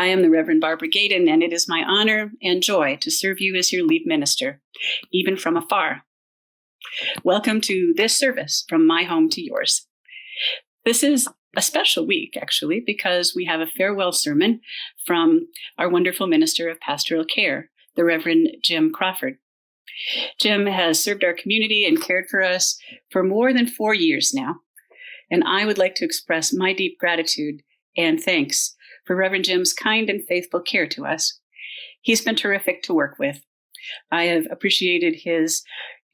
I am the Reverend Barbara Gaydon, and it is my honor and joy to serve you as your lead minister, even from afar. Welcome to this service from my home to yours. This is a special week, actually, because we have a farewell sermon from our wonderful minister of pastoral care, the Reverend Jim Crawford. Jim has served our community and cared for us for more than 4 years now, and I would like to express my deep gratitude and thanks for Reverend Jim's kind and faithful care to us. He's been terrific to work with. I have appreciated his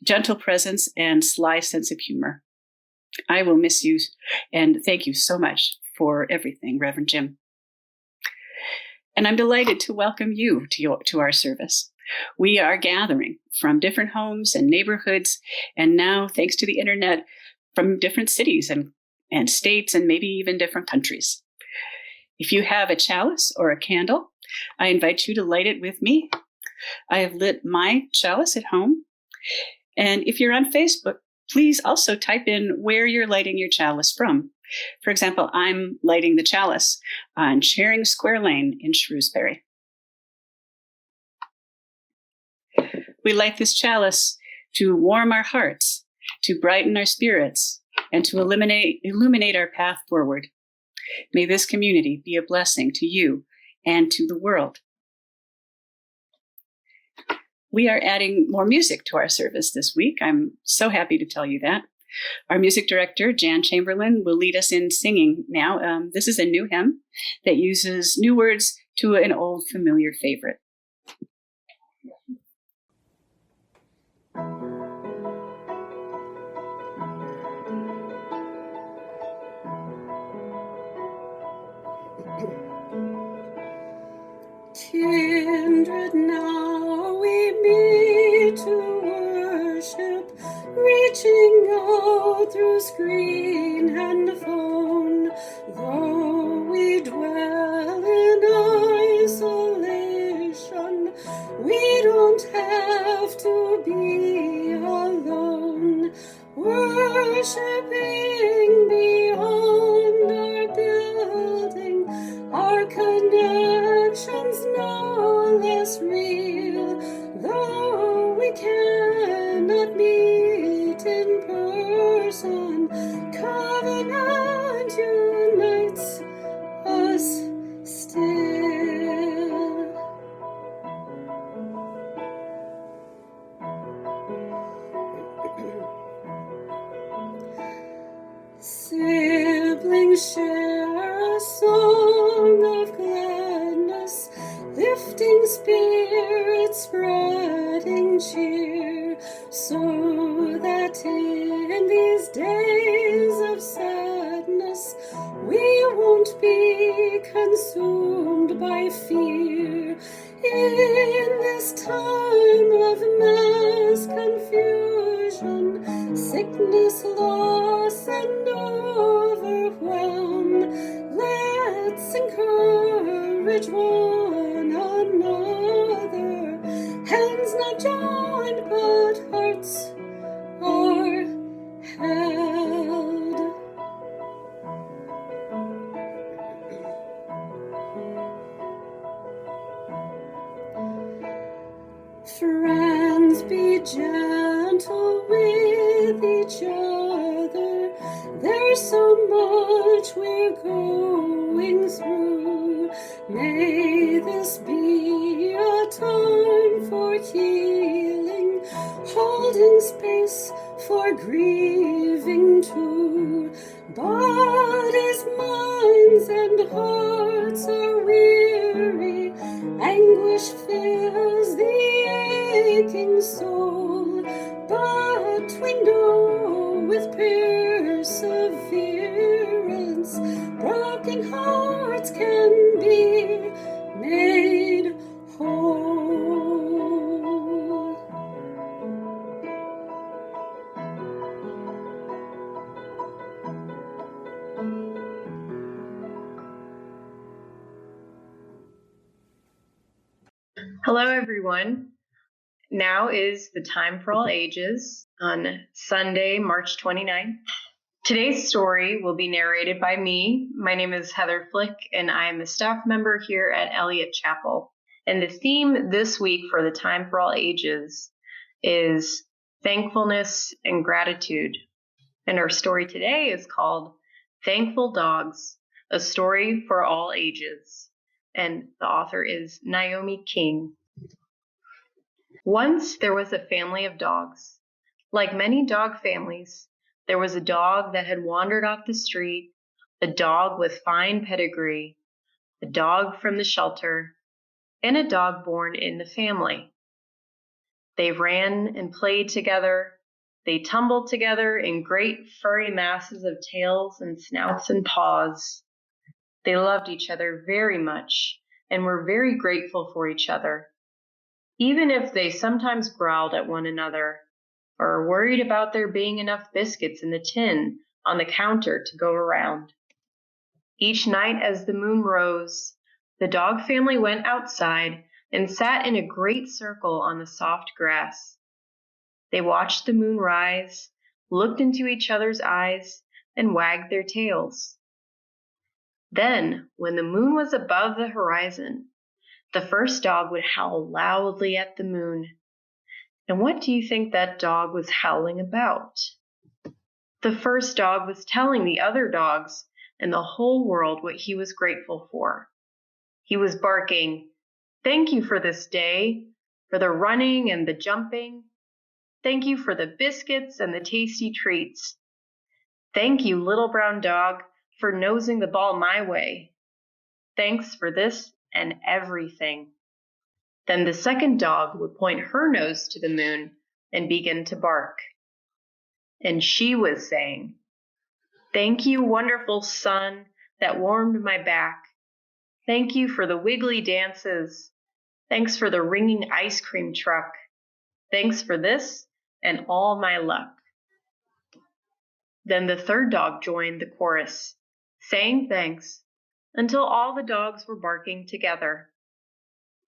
gentle presence and sly sense of humor. I will miss you, and thank you so much for everything, Reverend Jim. And I'm delighted to welcome you to our service. We are gathering from different homes and neighborhoods, and now, thanks to the internet, from different cities and states, and maybe even different countries. If you have a chalice or a candle, I invite you to light it with me. I have lit my chalice at home. And if you're on Facebook, please also type in where you're lighting your chalice from. For example, I'm lighting the chalice on Charing Square Lane in Shrewsbury. We light this chalice to warm our hearts, to brighten our spirits, and to illuminate our path forward. May this community be a blessing to you and to the world. We are adding more music to our service this week. I'm so happy to tell you that. Our music director, Jan Chamberlain, will lead us in singing now. This is a new hymn that uses new words to an old familiar favorite. Kindred, now we meet to worship, reaching out through screen and phone. Though we dwell in isolation, we don't have to be alone. Worshiping beyond our building, our connections no less real, though we cannot meet in person. Covenant unites us still. Siblings share a song of gladness, lifting spirits, spreading cheer, so that in these days of sadness we won't be consumed by fear. In this time of mass confusion, sickness, loss, and overwhelm, let's encourage one another. Hands not joined, but hearts are held. Friends, be gentle with each other. There's so much we're going through. May this be a time for healing, holding space for grieving too. Bodies, minds, and hearts are weary. Anguish fills the aching soul, but we know with perseverance broken hearts can be made whole. Hello, everyone. Now is the time for all ages on Sunday, March 29th, Today's story will be narrated by me. My name is Heather Flick, and I am a staff member here at Eliot Chapel. And the theme this week for the Time for All Ages is thankfulness and gratitude. And our story today is called Thankful Dogs, a story for all ages. And the author is Naomi King. Once there was a family of dogs. Like many dog families, there was a dog that had wandered off the street, a dog with fine pedigree, a dog from the shelter, and a dog born in the family. They ran and played together. They tumbled together in great furry masses of tails and snouts and paws. They loved each other very much and were very grateful for each other, even if they sometimes growled at one another or worried about there being enough biscuits in the tin on the counter to go around. Each night as the moon rose, the dog family went outside and sat in a great circle on the soft grass. They watched the moon rise, looked into each other's eyes, and wagged their tails. Then, when the moon was above the horizon, the first dog would howl loudly at the moon. And what do you think that dog was howling about? The first dog was telling the other dogs and the whole world what he was grateful for. He was barking, "Thank you for this day, for the running and the jumping. Thank you for the biscuits and the tasty treats. Thank you, little brown dog, for nosing the ball my way. Thanks for this and everything." Then the second dog would point her nose to the moon and begin to bark. And she was saying, "Thank you, wonderful sun that warmed my back. Thank you for the wiggly dances. Thanks for the ringing ice cream truck. Thanks for this and all my luck." Then the third dog joined the chorus, saying thanks, until all the dogs were barking together.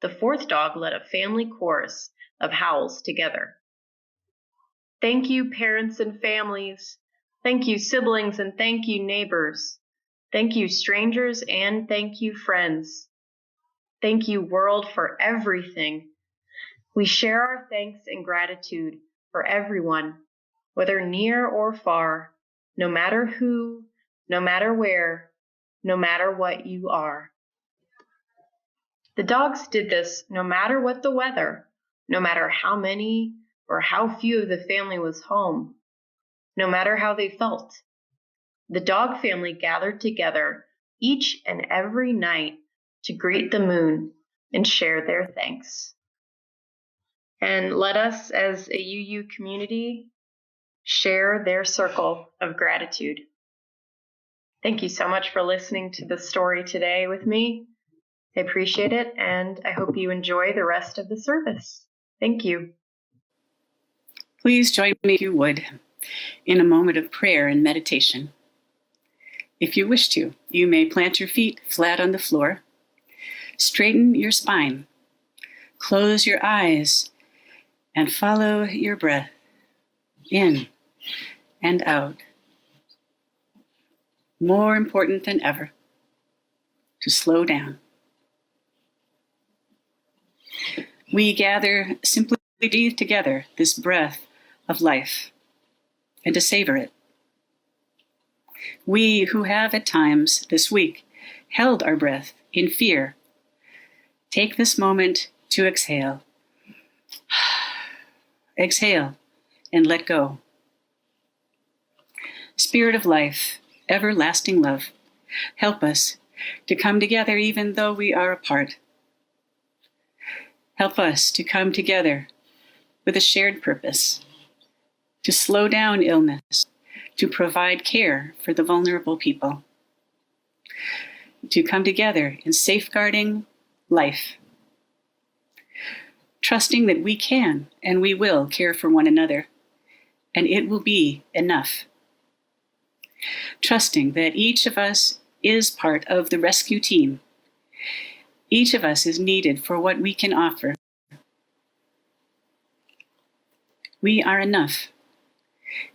The fourth dog led a family chorus of howls together. "Thank you, parents and families. Thank you, siblings, and thank you, neighbors. Thank you, strangers, and thank you, friends. Thank you, world, for everything. We share our thanks and gratitude for everyone, whether near or far, no matter who, no matter where, no matter what you are." The dogs did this no matter what the weather, no matter how many or how few of the family was home, no matter how they felt. The dog family gathered together each and every night to greet the moon and share their thanks. And let us, as a UU community, share their circle of gratitude. Thank you so much for listening to the story today with me. I appreciate it, and I hope you enjoy the rest of the service. Thank you. Please join me, if you would, in a moment of prayer and meditation. If you wish to, you may plant your feet flat on the floor, straighten your spine, close your eyes, and follow your breath in and out. More important than ever, to slow down. We gather simply to breathe together this breath of life and to savor it. We who have at times this week held our breath in fear, take this moment to exhale. Exhale and let go. Spirit of life, everlasting love, help us to come together even though we are apart. Help us to come together with a shared purpose, to slow down illness, to provide care for the vulnerable people, to come together in safeguarding life, trusting that we can and we will care for one another, and it will be enough. Trusting that each of us is part of the rescue team. Each of us is needed for what we can offer. We are enough.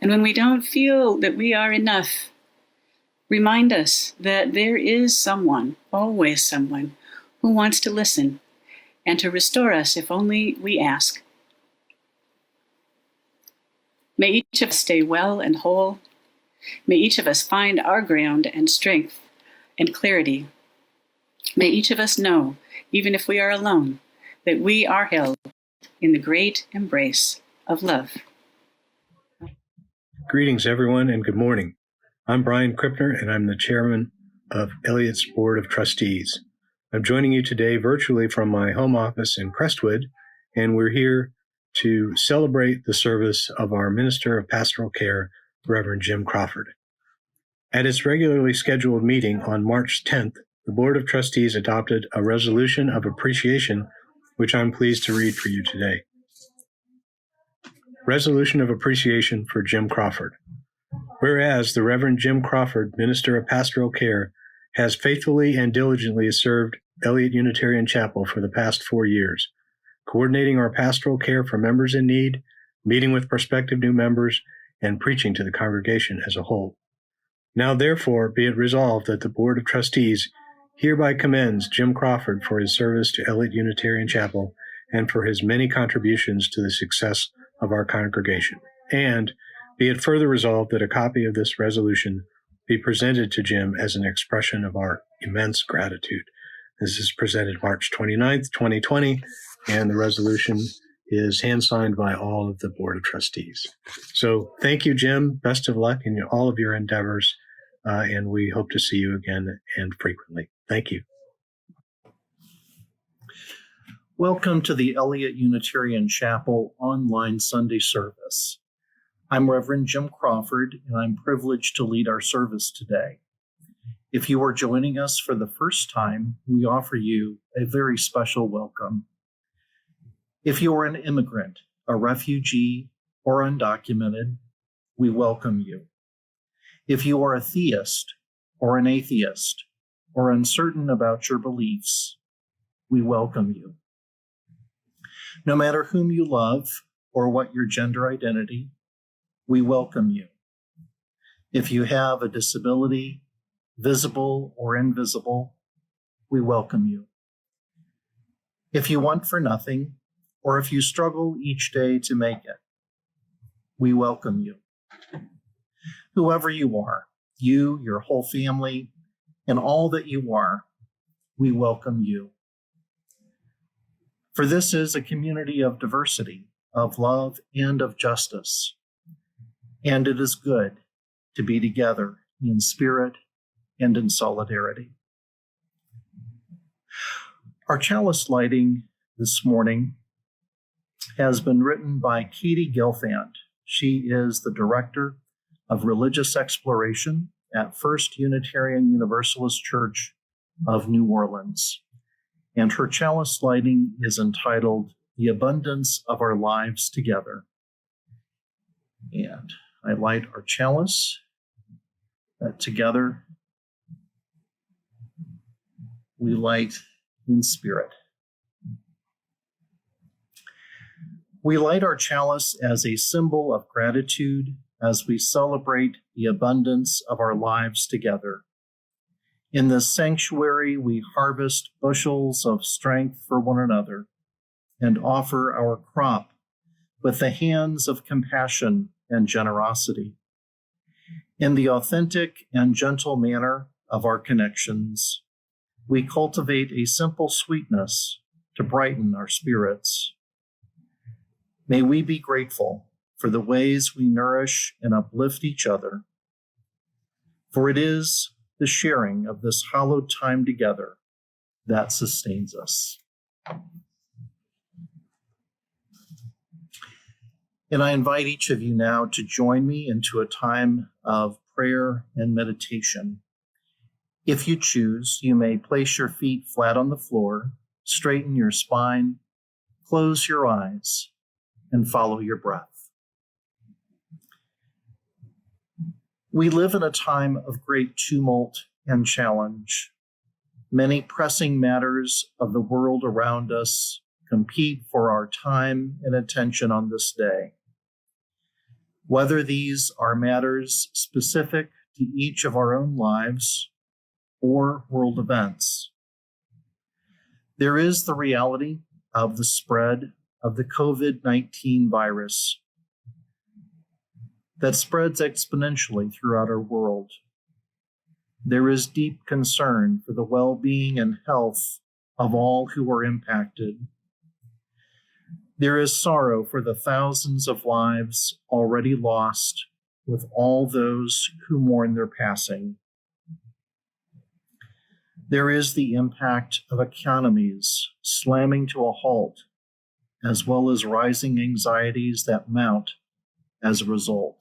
And when we don't feel that we are enough, remind us that there is someone, always someone, who wants to listen and to restore us if only we ask. May each of us stay well and whole. May each of us find our ground and strength and clarity. May each of us know, even if we are alone, that we are held in the great embrace of love. Greetings, everyone, and good morning. I'm Brian Krippner, and I'm the chairman of Eliot's Board of Trustees. I'm joining you today virtually from my home office in Crestwood, and we're here to celebrate the service of our Minister of Pastoral Care, Reverend Jim Crawford. At its regularly scheduled meeting on March 10th, the Board of Trustees adopted a resolution of appreciation, which I'm pleased to read for you today. Resolution of Appreciation for Jim Crawford. Whereas the Reverend Jim Crawford, Minister of Pastoral Care, has faithfully and diligently served Eliot Unitarian Chapel for the past 4 years, coordinating our pastoral care for members in need, meeting with prospective new members, and preaching to the congregation as a whole. Now, therefore, be it resolved that the Board of Trustees hereby commends Jim Crawford for his service to Eliot Unitarian Chapel and for his many contributions to the success of our congregation. And be it further resolved that a copy of this resolution be presented to Jim as an expression of our immense gratitude. This is presented March 29th, 2020, and the resolution is hand-signed by all of the Board of Trustees. So thank you, Jim. Best of luck in all of your endeavors, and we hope to see you again and frequently. Thank you. Welcome to the Eliot Unitarian Chapel online Sunday service. I'm Reverend Jim Crawford, and I'm privileged to lead our service today. If you are joining us for the first time, we offer you a very special welcome. If you are an immigrant, a refugee, or undocumented, we welcome you. If you are a theist or an atheist or uncertain about your beliefs, we welcome you. No matter whom you love or what your gender identity, we welcome you. If you have a disability, visible or invisible, we welcome you. If you want for nothing, or if you struggle each day to make it, we welcome you. Whoever you are, you, your whole family, and all that you are, we welcome you. For this is a community of diversity, of love, and of justice. And it is good to be together in spirit and in solidarity. Our chalice lighting this morning has been written by Katie Gelfand. She is the Director of Religious Exploration at First Unitarian Universalist Church of New Orleans. And her chalice lighting is entitled The Abundance of Our Lives Together. And I light our chalice together. We light in spirit. We light our chalice as a symbol of gratitude as we celebrate the abundance of our lives together. In this sanctuary, we harvest bushels of strength for one another and offer our crop with the hands of compassion and generosity. In the authentic and gentle manner of our connections, we cultivate a simple sweetness to brighten our spirits. May we be grateful for the ways we nourish and uplift each other, for it is the sharing of this hallowed time together that sustains us. And I invite each of you now to join me into a time of prayer and meditation. If you choose, you may place your feet flat on the floor, straighten your spine, close your eyes, and follow your breath. We live in a time of great tumult and challenge. Many pressing matters of the world around us compete for our time and attention on this day. whether these are matters specific to each of our own lives or world events. There is the reality of the spread of the COVID-19 virus that spreads exponentially throughout our world. There is deep concern for the well-being and health of all who are impacted. There is sorrow for the thousands of lives already lost, with all those who mourn their passing. There is the impact of economies slamming to a halt, as well as rising anxieties that mount as a result.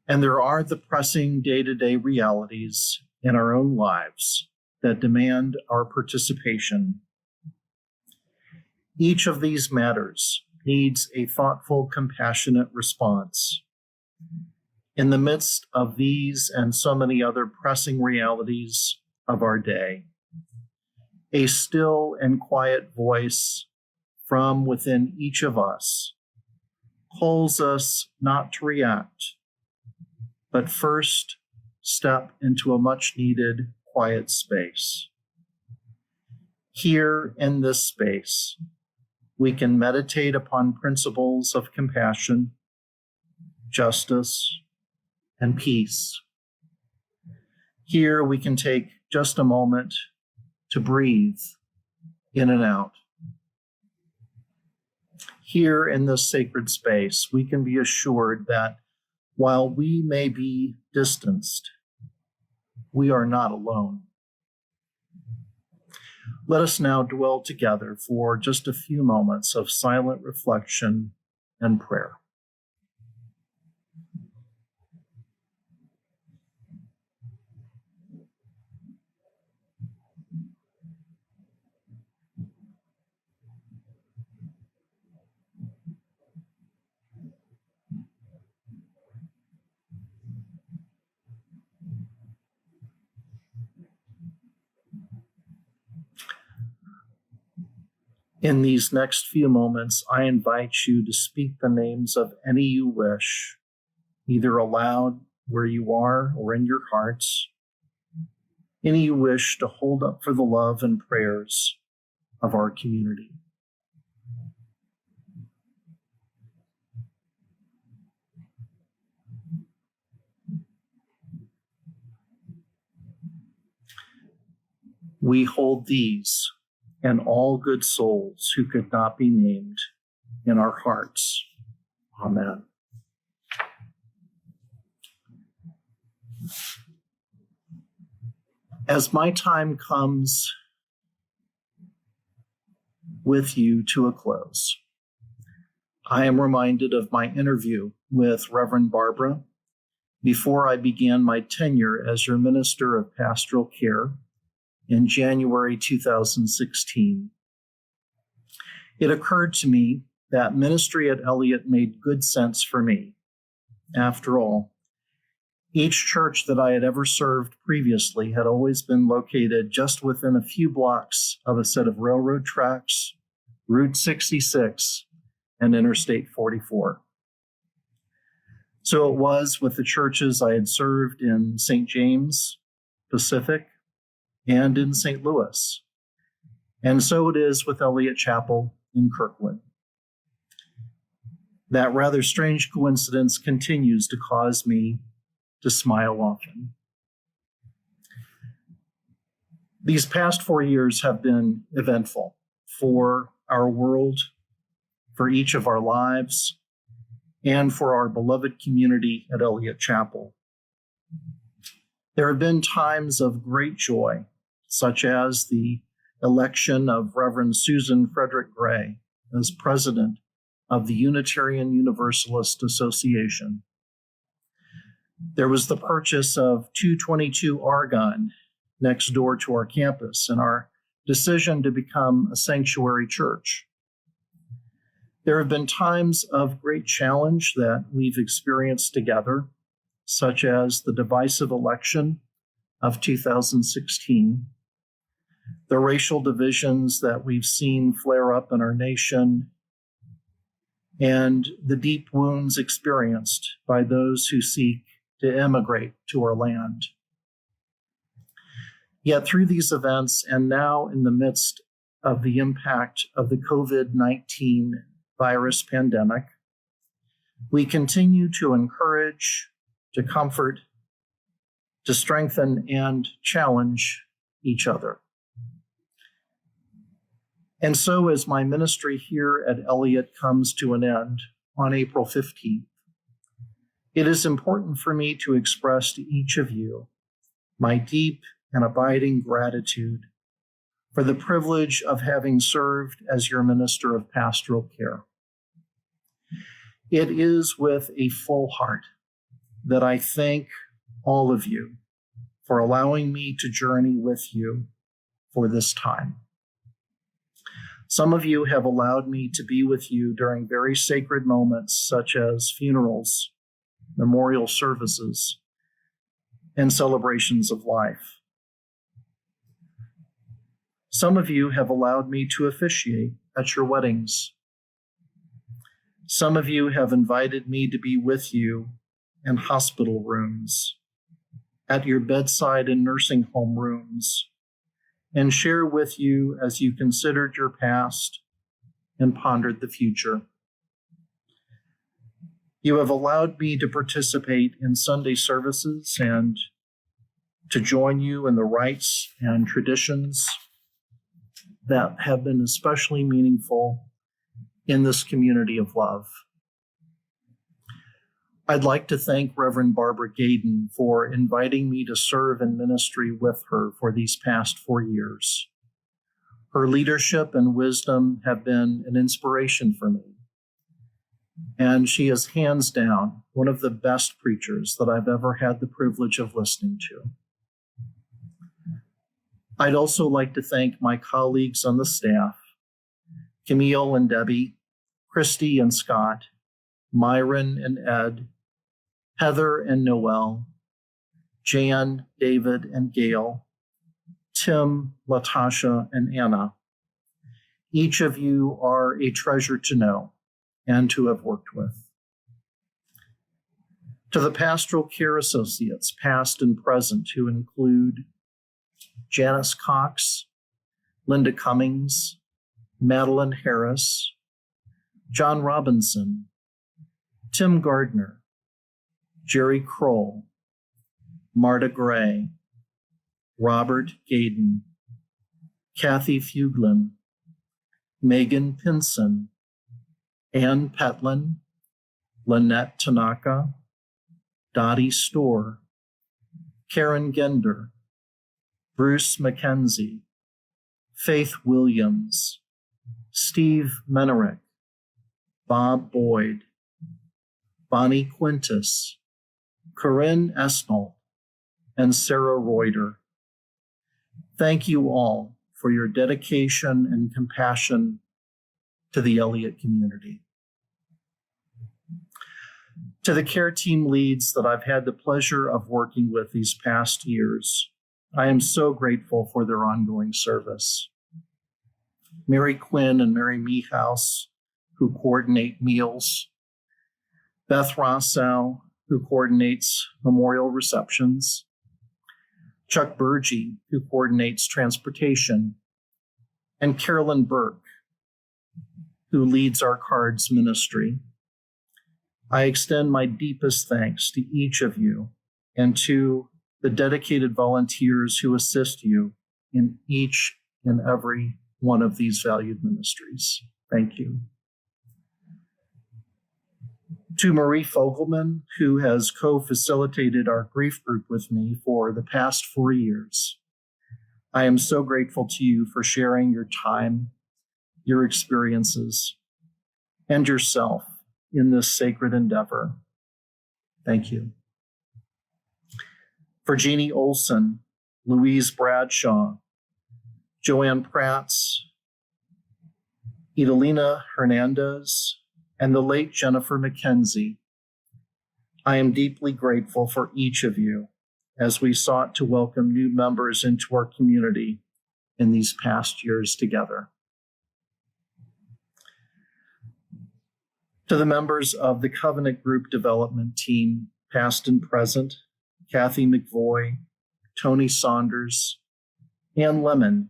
And there are the pressing day-to-day realities in our own lives that demand our participation. Each of these matters needs a thoughtful, compassionate response. In the midst of these and so many other pressing realities of our day, a still and quiet voice from within each of us calls us not to react, but first step into a much-needed quiet space. Here in this space, we can meditate upon principles of compassion, justice, and peace. Here we can take just a moment to breathe in and out. Here in this sacred space, we can be assured that while we may be distanced, we are not alone. Let us now dwell together for just a few moments of silent reflection and prayer. In these next few moments, I invite you to speak the names of any you wish, either aloud where you are or in your hearts, any you wish to hold up for the love and prayers of our community. We hold these and all good souls who could not be named in our hearts. Amen. As my time comes with you to a close, I am reminded of my interview with Reverend Barbara before I began my tenure as your minister of pastoral care in January 2016. It occurred to me that ministry at Eliot made good sense for me. After all, each church that I had ever served previously had always been located just within a few blocks of a set of railroad tracks, Route 66, and Interstate 44. So it was with the churches I had served in St. James, Pacific, and in St. Louis. And so it is with Eliot Chapel in Kirkwood. That rather strange coincidence continues to cause me to smile often. These past 4 years have been eventful for our world, for each of our lives, and for our beloved community at Eliot Chapel. There have been times of great joy, such as the election of Reverend Susan Frederick Gray as president of the Unitarian Universalist Association. There was the purchase of 222 Argonne next door to our campus and our decision to become a sanctuary church. There have been times of great challenge that we've experienced together, such as the divisive election of 2016, the racial divisions that we've seen flare up in our nation, and the deep wounds experienced by those who seek to immigrate to our land. Yet through these events, and now in the midst of the impact of the COVID-19 virus pandemic, we continue to encourage, to comfort, to strengthen, and challenge each other. And so as my ministry here at Eliot comes to an end on April 15th, it is important for me to express to each of you my deep and abiding gratitude for the privilege of having served as your minister of pastoral care. It is with a full heart that I thank all of you for allowing me to journey with you for this time. Some of you have allowed me to be with you during very sacred moments such as funerals, memorial services, and celebrations of life. Some of you have allowed me to officiate at your weddings. Some of you have invited me to be with you in hospital rooms, at your bedside and nursing home rooms, and share with you as you considered your past and pondered the future. You have allowed me to participate in Sunday services and to join you in the rites and traditions that have been especially meaningful in this community of love. I'd like to thank Reverend Barbara Gaydon for inviting me to serve in ministry with her for these past 4 years. Her leadership and wisdom have been an inspiration for me, and she is hands down one of the best preachers that I've ever had the privilege of listening to. I'd also like to thank my colleagues on the staff, Camille and Debbie, Christy and Scott, Myron and Ed, Heather and Noel, Jan, David, and Gail, Tim, Latasha, and Anna. Each of you are a treasure to know and to have worked with. To the pastoral care associates, past and present, who include Janice Cox, Linda Cummings, Madeline Harris, John Robinson, Tim Gardner, Jerry Kroll, Marta Gray, Robert Gaydon, Kathy Fuglin, Megan Pinson, Ann Petlin, Lynette Tanaka, Dottie Storr, Karen Gender, Bruce McKenzie, Faith Williams, Steve Menerick, Bob Boyd, Bonnie Quintus, Corinne Esnall, and Sarah Reuter. Thank you all for your dedication and compassion to the Eliot community. To the care team leads that I've had the pleasure of working with these past years, I am so grateful for their ongoing service. Mary Quinn and Mary Meehouse, who coordinate meals, Beth Rossow, who coordinates memorial receptions, Chuck Burgee, who coordinates transportation, and Carolyn Burke, who leads our cards ministry. I extend my deepest thanks to each of you and to the dedicated volunteers who assist you in each and every one of these valued ministries. Thank you. To Marie Fogelman, who has co-facilitated our grief group with me for the past 4 years, I am so grateful to you for sharing your time, your experiences, and yourself in this sacred endeavor. Thank you. For Jeannie Olson, Louise Bradshaw, Joanne Pratz, Idalina Hernandez, and the late Jennifer McKenzie, I am deeply grateful for each of you as we sought to welcome new members into our community in these past years together. To the members of the Covenant Group Development Team, past and present, Kathy McVoy, Tony Saunders, Ann Lemon,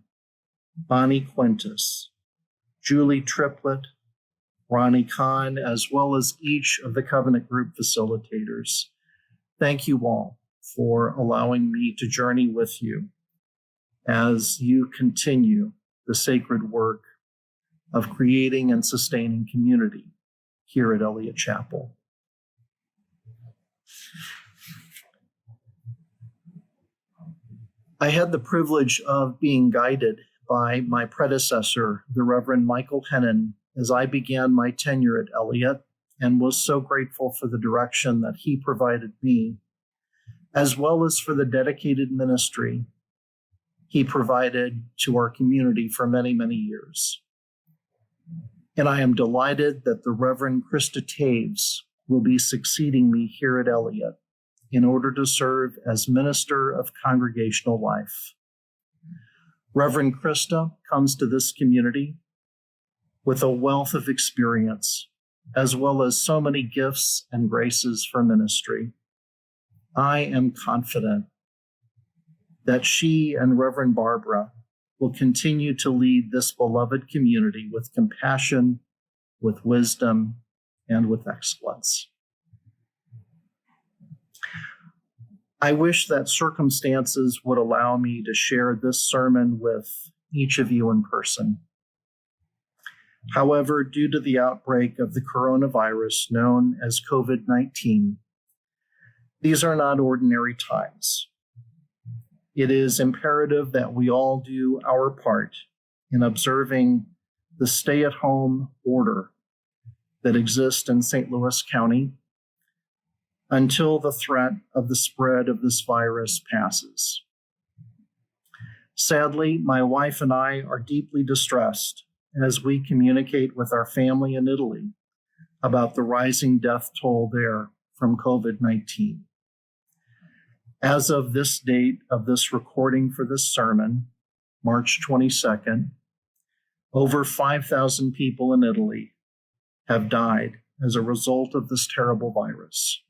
Bonnie Quintus, Julie Triplett, Ronnie Kahn, as well as each of the Covenant Group facilitators. Thank you all for allowing me to journey with you as you continue the sacred work of creating and sustaining community here at Eliot Chapel. I had the privilege of being guided by my predecessor, the Reverend Michael Hennon, as I began my tenure at Eliot, and was so grateful for the direction that he provided me, as well as for the dedicated ministry he provided to our community for many, many years. And I am delighted that the Reverend Krista Taves will be succeeding me here at Eliot in order to serve as Minister of Congregational Life. Reverend Krista comes to this community with a wealth of experience, as well as so many gifts and graces for ministry. I am confident that she and Reverend Barbara will continue to lead this beloved community with compassion, with wisdom, and with excellence. I wish that circumstances would allow me to share this sermon with each of you in person. However, due to the outbreak of the coronavirus known as COVID-19, these are not ordinary times. It is imperative that we all do our part in observing the stay-at-home order that exists in St. Louis County until the threat of the spread of this virus passes. Sadly, my wife and I are deeply distressed as we communicate with our family in Italy about the rising death toll there from COVID-19. As of this date of this recording for this sermon, March 22nd, over 5,000 people in Italy have died as a result of this terrible virus.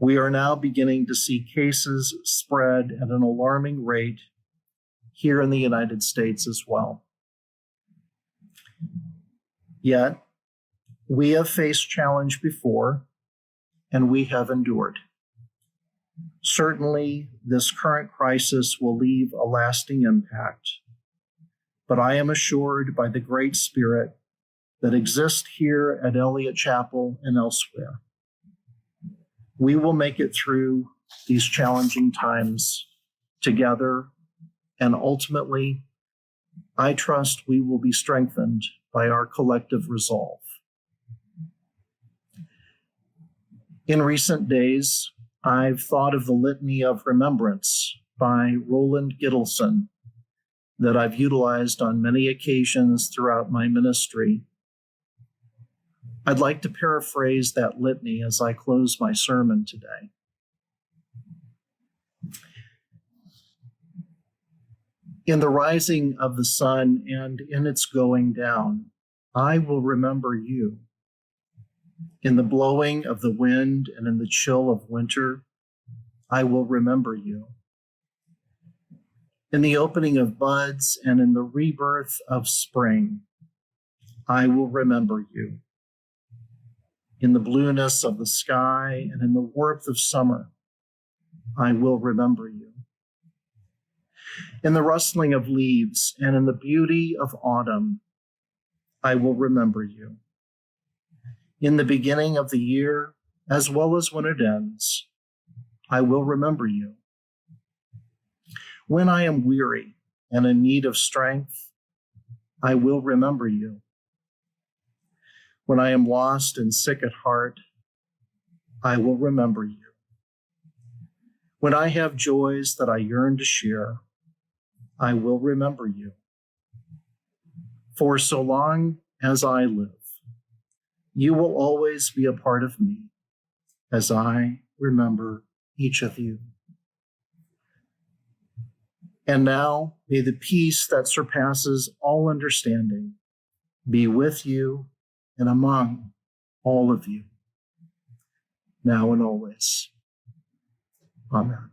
We are now beginning to see cases spread at an alarming rate here in the United States as well. Yet, we have faced challenge before, and we have endured. Certainly, this current crisis will leave a lasting impact, but I am assured by the great spirit that exists here at Eliot Chapel and elsewhere, we will make it through these challenging times together, and ultimately, I trust we will be strengthened by our collective resolve. In recent days, I've thought of the Litany of Remembrance by Roland Gittleson that I've utilized on many occasions throughout my ministry. I'd like to paraphrase that litany as I close my sermon today. In the rising of the sun and in its going down, I will remember you. In the blowing of the wind and in the chill of winter, I will remember you. In the opening of buds and in the rebirth of spring, I will remember you. In the blueness of the sky and in the warmth of summer, I will remember you. In the rustling of leaves and in the beauty of autumn, I will remember you. In the beginning of the year, as well as when it ends, I will remember you. When I am weary and in need of strength, I will remember you. When I am lost and sick at heart, I will remember you. When I have joys that I yearn to share, I will remember you. For so long as I live, you will always be a part of me as I remember each of you. And now may the peace that surpasses all understanding be with you and among all of you, now and always. Amen.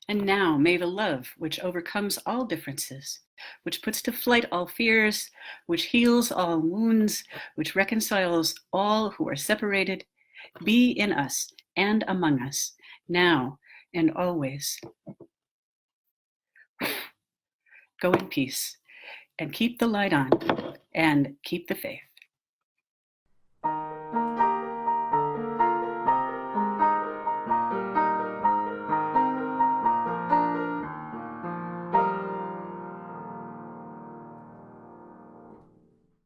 And now may the love which overcomes all differences, which puts to flight all fears, which heals all wounds, which reconciles all who are separated, be in us and among us, now and always. Go in peace and keep the light on and keep the faith.